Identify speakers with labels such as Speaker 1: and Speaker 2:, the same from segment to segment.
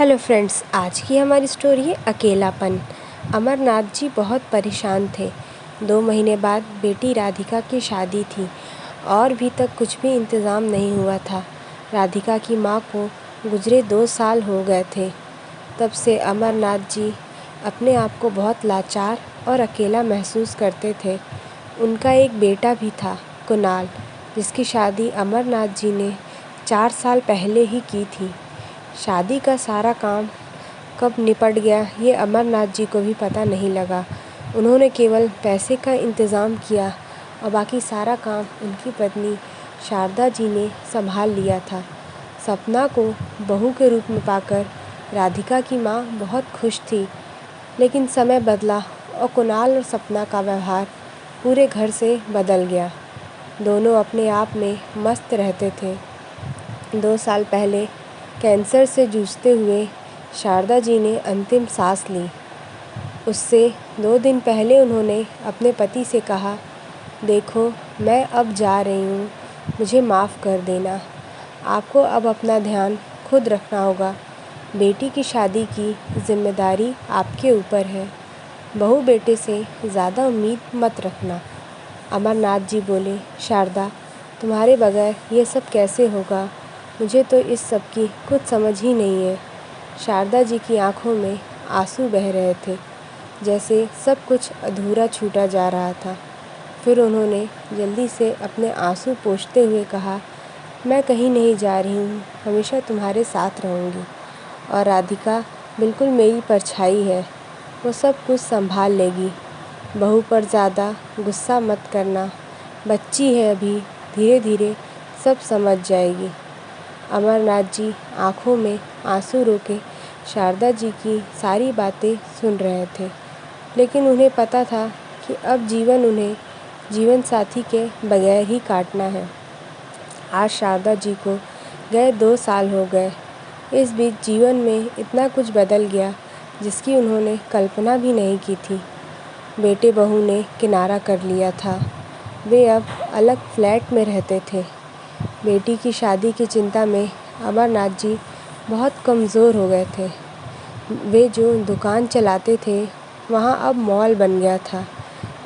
Speaker 1: Hello friends, आज की हमारी स्टोरी है अकेलापन। अमरनाथ जी बहुत परेशान थे। 2 महीने बाद बेटी राधिका की शादी थी और भी तक कुछ भी इंतज़ाम नहीं हुआ था। राधिका की माँ को गुजरे 2 साल हो गए थे। तब से अमरनाथ जी अपने आप को बहुत लाचार और अकेला महसूस करते थे। उनका एक बेटा भी था, कुणाल, जिसकी शादी अमरनाथ जी ने 4 साल पहले ही की थी। शादी का सारा काम कब निपट गया ये अमरनाथ जी को भी पता नहीं लगा। उन्होंने केवल पैसे का इंतज़ाम किया और बाकी सारा काम उनकी पत्नी शारदा जी ने संभाल लिया था। सपना को बहू के रूप में पाकर राधिका की माँ बहुत खुश थी, लेकिन समय बदला और कुणाल और सपना का व्यवहार पूरे घर से बदल गया। दोनों अपने आप में मस्त रहते थे। 2 साल पहले कैंसर से जूझते हुए शारदा जी ने अंतिम सांस ली। उससे 2 दिन पहले उन्होंने अपने पति से कहा, देखो, मैं अब जा रही हूँ, मुझे माफ़ कर देना। आपको अब अपना ध्यान खुद रखना होगा। बेटी की शादी की जिम्मेदारी आपके ऊपर है। बहू बेटे से ज़्यादा उम्मीद मत रखना। अमरनाथ जी बोले, शारदा, तुम्हारे बगैर ये सब कैसे होगा? मुझे तो इस सब की कुछ समझ ही नहीं है। शारदा जी की आंखों में आंसू बह रहे थे, जैसे सब कुछ अधूरा छूटा जा रहा था। फिर उन्होंने जल्दी से अपने आंसू पोंछते हुए कहा, मैं कहीं नहीं जा रही हूँ, हमेशा तुम्हारे साथ रहूँगी। और राधिका बिल्कुल मेरी परछाई है, वो सब कुछ संभाल लेगी। बहू पर ज़्यादा गुस्सा मत करना, बच्ची है अभी, धीरे धीरे सब समझ जाएगी। अमरनाथ जी आंखों में आंसू रोके शारदा जी की सारी बातें सुन रहे थे, लेकिन उन्हें पता था कि अब जीवन उन्हें जीवन साथी के बगैर ही काटना है। आज शारदा जी को गए 2 साल हो गए। इस बीच जीवन में इतना कुछ बदल गया जिसकी उन्होंने कल्पना भी नहीं की थी। बेटे बहू ने किनारा कर लिया था। वे अब अलग फ्लैट में रहते थे। बेटी की शादी की चिंता में अमरनाथ जी बहुत कमज़ोर हो गए थे। वे जो दुकान चलाते थे वहाँ अब मॉल बन गया था,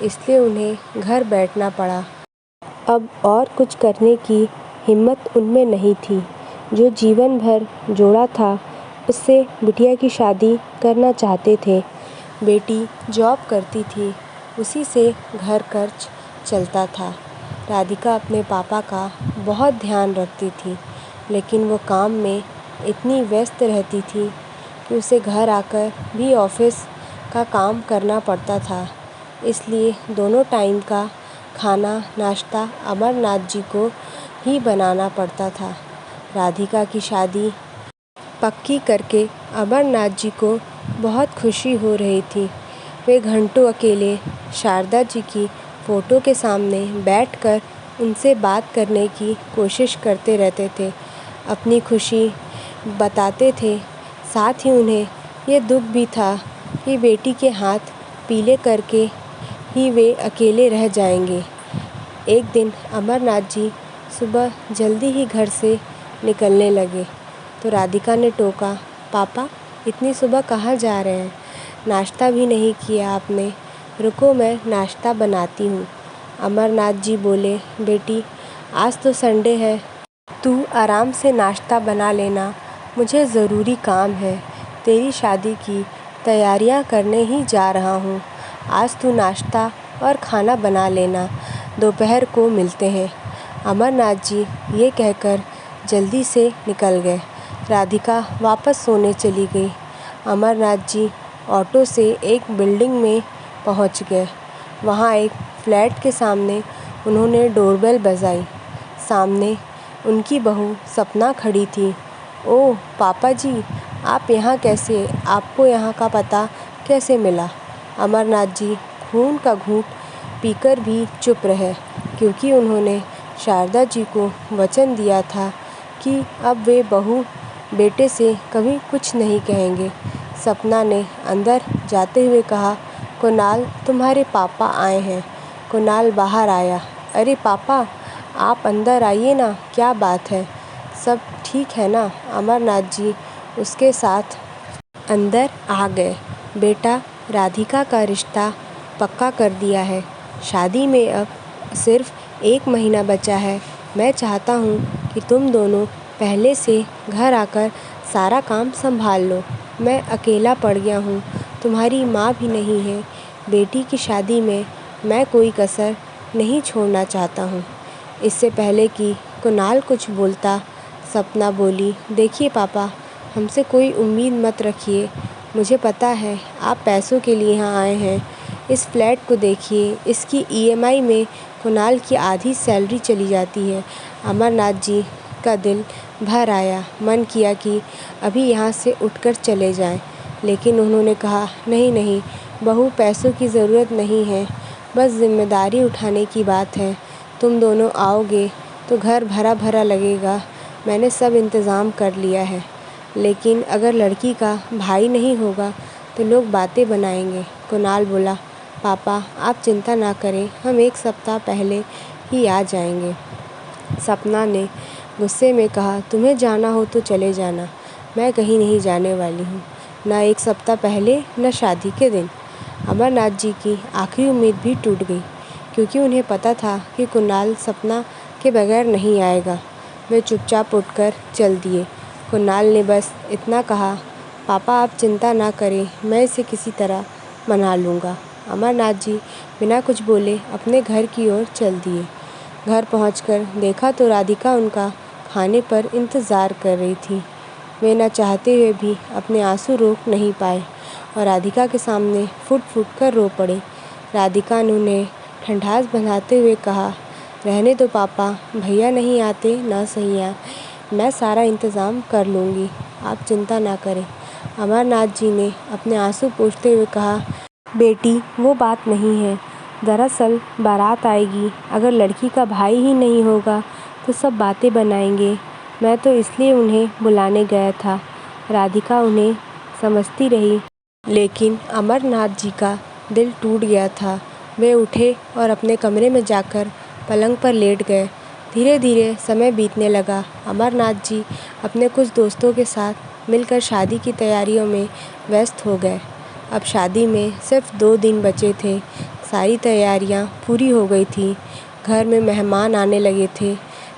Speaker 1: इसलिए उन्हें घर बैठना पड़ा। अब और कुछ करने की हिम्मत उनमें नहीं थी। जो जीवन भर जोड़ा था उससे बिटिया की शादी करना चाहते थे। बेटी जॉब करती थी, उसी से घर खर्च चलता था। राधिका अपने पापा का बहुत ध्यान रखती थी, लेकिन वो काम में इतनी व्यस्त रहती थी कि उसे घर आकर भी ऑफिस का काम करना पड़ता था। इसलिए दोनों टाइम का खाना नाश्ता अमरनाथ जी को ही बनाना पड़ता था। राधिका की शादी पक्की करके अमरनाथ जी को बहुत खुशी हो रही थी। वे घंटों अकेले शारदा जी की फ़ोटो के सामने बैठकर उनसे बात करने की कोशिश करते रहते थे, अपनी खुशी बताते थे। साथ ही उन्हें ये दुख भी था कि बेटी के हाथ पीले करके ही वे अकेले रह जाएंगे। एक दिन अमरनाथ जी सुबह जल्दी ही घर से निकलने लगे तो राधिका ने टोका, पापा, इतनी सुबह कहाँ जा रहे हैं? नाश्ता भी नहीं किया आपने। रुको, मैं नाश्ता बनाती हूँ। अमरनाथ जी बोले, बेटी, आज तो संडे है, तू आराम से नाश्ता बना लेना, मुझे ज़रूरी काम है। तेरी शादी की तैयारियां करने ही जा रहा हूँ। आज तू नाश्ता और खाना बना लेना, दोपहर को मिलते हैं। अमरनाथ जी ये कहकर जल्दी से निकल गए। राधिका वापस सोने चली गई। अमरनाथ जी ऑटो से एक बिल्डिंग में पहुंच गए। वहां एक फ्लैट के सामने उन्होंने डोरबेल बजाई। सामने उनकी बहू सपना खड़ी थी। ओह पापा जी, आप यहाँ कैसे? आपको यहाँ का पता कैसे मिला? अमरनाथ जी खून का घूंट पीकर भी चुप रहे, क्योंकि उन्होंने शारदा जी को वचन दिया था कि अब वे बहू बेटे से कभी कुछ नहीं कहेंगे। सपना ने अंदर जाते हुए कहा, कुणाल, तुम्हारे पापा आए हैं। कुणाल बाहर आया। अरे पापा, आप अंदर आइए ना, क्या बात है? सब ठीक है ना? अमरनाथ जी उसके साथ अंदर आ गए। बेटा, राधिका का रिश्ता पक्का कर दिया है। शादी में अब सिर्फ 1 महीना बचा है। मैं चाहता हूँ कि तुम दोनों पहले से घर आकर सारा काम संभाल लो। मैं अकेला पड़ गया हूँ, तुम्हारी माँ भी नहीं है। बेटी की शादी में मैं कोई कसर नहीं छोड़ना चाहता हूँ। इससे पहले कि कुणाल कुछ बोलता, सपना बोली, देखिए पापा, हमसे कोई उम्मीद मत रखिए। मुझे पता है आप पैसों के लिए यहाँ आए हैं। इस फ्लैट को देखिए, इसकी ईएमआई में कुणाल की आधी सैलरी चली जाती है। अमरनाथ जी का दिल भर आया। मन किया कि अभी यहाँ से उठकर चले जाएं, लेकिन उन्होंने कहा, नहीं नहीं बहू, पैसों की ज़रूरत नहीं है, बस जिम्मेदारी उठाने की बात है। तुम दोनों आओगे तो घर भरा भरा लगेगा। मैंने सब इंतज़ाम कर लिया है, लेकिन अगर लड़की का भाई नहीं होगा तो लोग बातें बनाएंगे। कुणाल बोला, पापा आप चिंता ना करें, हम 1 सप्ताह पहले ही आ जाएंगे। सपना ने गुस्से में कहा, तुम्हें जाना हो तो चले जाना, मैं कहीं नहीं जाने वाली हूँ, ना 1 सप्ताह पहले न शादी के दिन। अमरनाथ जी की आखिरी उम्मीद भी टूट गई, क्योंकि उन्हें पता था कि कुणाल सपना के बगैर नहीं आएगा। वे चुपचाप उठकर चल दिए। कुणाल ने बस इतना कहा, पापा आप चिंता ना करें, मैं इसे किसी तरह मना लूँगा। अमरनाथ जी बिना कुछ बोले अपने घर की ओर चल दिए। घर पहुंचकर देखा तो राधिका उनका खाने पर इंतज़ार कर रही थी। वे न चाहते हुए भी अपने आंसू रोक नहीं पाए और राधिका के सामने फुट फुट कर रो पड़े। राधिका ने उन्हें ठंडास बंधाते हुए कहा, रहने दो पापा, भैया नहीं आते ना सैया, मैं सारा इंतज़ाम कर लूँगी, आप चिंता ना करें। अमरनाथ जी ने अपने आंसू पोंछते हुए कहा, बेटी वो बात नहीं है। दरअसल बारात आएगी, अगर लड़की का भाई ही नहीं होगा तो सब बातें बनाएंगे। मैं तो इसलिए उन्हें बुलाने गया था। राधिका उन्हें समझती रही, लेकिन अमरनाथ जी का दिल टूट गया था। वे उठे और अपने कमरे में जाकर पलंग पर लेट गए। धीरे धीरे समय बीतने लगा। अमरनाथ जी अपने कुछ दोस्तों के साथ मिलकर शादी की तैयारियों में व्यस्त हो गए। अब शादी में सिर्फ 2 दिन बचे थे। सारी तैयारियां पूरी हो गई थी। घर में मेहमान आने लगे थे।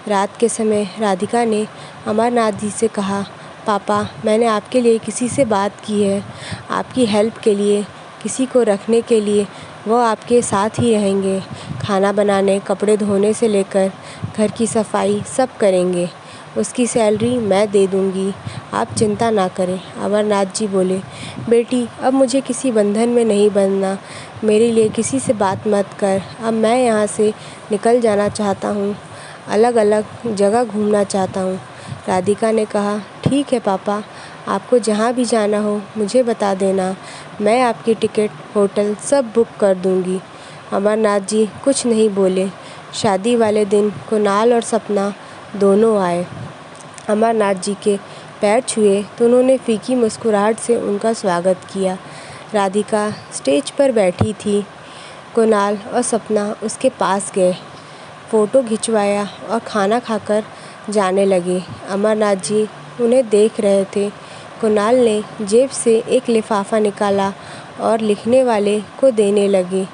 Speaker 1: रात के समय राधिका ने अमरनाथ जी से कहा, पापा मैंने आपके लिए किसी से बात की है, आपकी हेल्प के लिए, किसी को रखने के लिए। वो आपके साथ ही रहेंगे। खाना बनाने, कपड़े धोने से लेकर घर की सफाई सब करेंगे। उसकी सैलरी मैं दे दूँगी, आप चिंता ना करें। अमरनाथ जी बोले, बेटी अब मुझे किसी बंधन में नहीं बंधना, मेरे लिए किसी से बात मत कर। अब मैं यहाँ से निकल जाना चाहता हूँ, अलग अलग जगह घूमना चाहता हूँ। राधिका ने कहा, ठीक है पापा, आपको जहाँ भी जाना हो मुझे बता देना, मैं आपकी टिकट, होटल सब बुक कर दूँगी। अमरनाथ जी कुछ नहीं बोले। शादी वाले दिन कुणाल और सपना दोनों आए। अमरनाथ जी के पैर छुए तो उन्होंने फीकी मुस्कुराहट से उनका स्वागत किया। राधिका स्टेज पर बैठी थी। कुणाल और सपना उसके पास गए, फ़ोटो खिंचवाया और खाना खाकर जाने लगे। अमरनाथ जी उन्हें देख रहे थे। कुणाल ने जेब से एक लिफाफा निकाला और लिखने वाले को देने लगे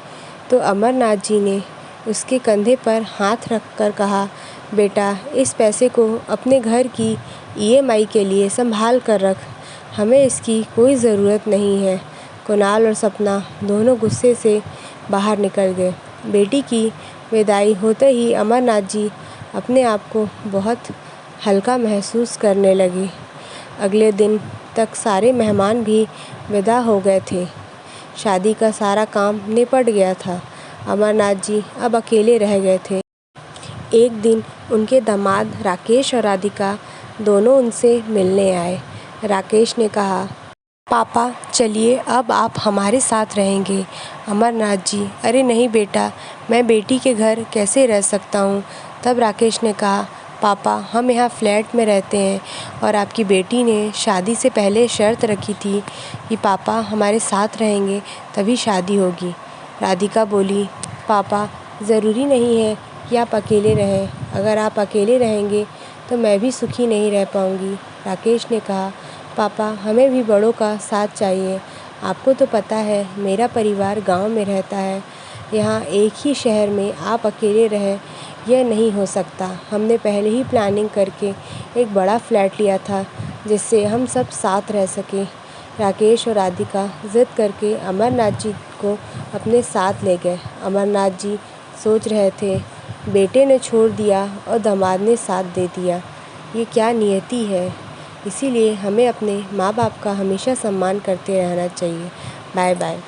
Speaker 1: तो अमरनाथ जी ने उसके कंधे पर हाथ रखकर कहा, बेटा इस पैसे को अपने घर की ईएमआई के लिए संभाल कर रख, हमें इसकी कोई ज़रूरत नहीं है। कुणाल और सपना दोनों गुस्से से बाहर निकल गए। बेटी की विदाई होते ही अमरनाथ जी अपने आप को बहुत हल्का महसूस करने लगे। अगले दिन तक सारे मेहमान भी विदा हो गए थे। शादी का सारा काम निपट गया था। अमरनाथ जी अब अकेले रह गए थे। एक दिन उनके दामाद राकेश और राधिका दोनों उनसे मिलने आए। राकेश ने कहा, पापा चलिए अब आप हमारे साथ रहेंगे। अमरनाथ जी, अरे नहीं बेटा, मैं बेटी के घर कैसे रह सकता हूँ। तब राकेश ने कहा, पापा हम यहाँ फ्लैट में रहते हैं और आपकी बेटी ने शादी से पहले शर्त रखी थी कि पापा हमारे साथ रहेंगे तभी शादी होगी। राधिका बोली, पापा ज़रूरी नहीं है कि आप अकेले रहें, अगर आप अकेले रहेंगे तो मैं भी सुखी नहीं रह पाऊँगी। राकेश ने कहा, पापा, हमें भी बड़ों का साथ चाहिए। आपको तो पता है मेरा परिवार गांव में रहता है। यहाँ एक ही शहर में आप अकेले रहें, यह नहीं हो सकता। हमने पहले ही प्लानिंग करके एक बड़ा फ्लैट लिया था जिससे हम सब साथ रह सकें। राकेश और राधिका ज़िद करके अमरनाथ जी को अपने साथ ले गए। अमरनाथ जी सोच रहे थे, बेटे ने छोड़ दिया और दामाद ने साथ दे दिया, ये क्या नियति है। इसीलिए हमें अपने माँ बाप का हमेशा सम्मान करते रहना चाहिए। Bye bye.